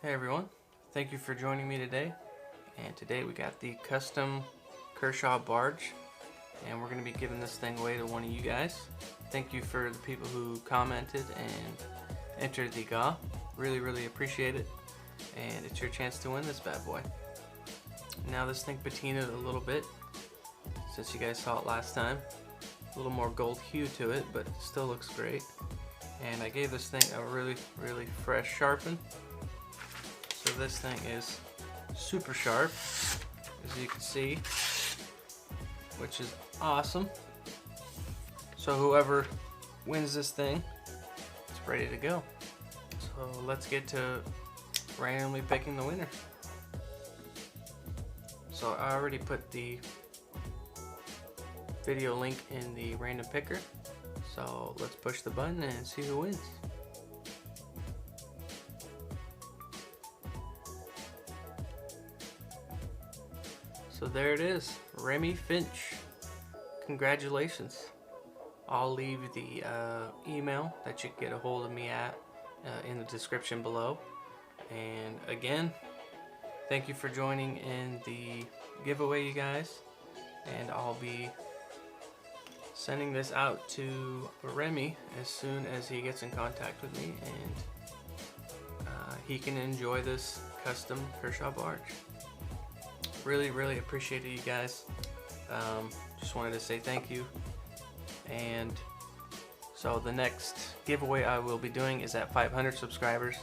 Hey everyone, thank you for joining me today. And today we got the custom Kershaw Barge, and we're going to be giving this thing away to one of you guys. Thank you for the people who commented and entered the GAW. Really appreciate it, and it's your chance to win this bad boy. Now this thing patinaed a little bit since you guys saw it last time. A little more gold hue to it, but it still looks great. And I gave this thing a really fresh sharpen. So this thing is super sharp, as you can see, which is awesome. So whoever wins this thing, it's ready to go. So let's get to randomly picking the winner. So I already put the video link in the random picker. So let's push the button and see who wins. So there it is, Remy Finch. Congratulations. I'll leave the email that you can get a hold of me at in the description below. And again, thank you for joining in the giveaway, you guys. And I'll be sending this out to Remy as soon as he gets in contact with me, and he can enjoy this custom Kershaw Barge. Really appreciate it, you guys. Just wanted to say thank you. And so the next giveaway I will be doing is at 500 subscribers.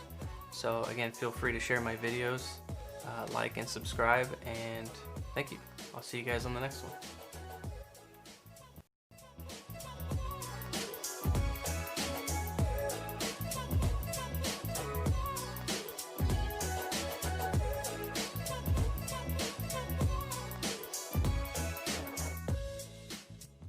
So again, feel free to share my videos, like and subscribe, and thank you. I'll see you guys on the next one.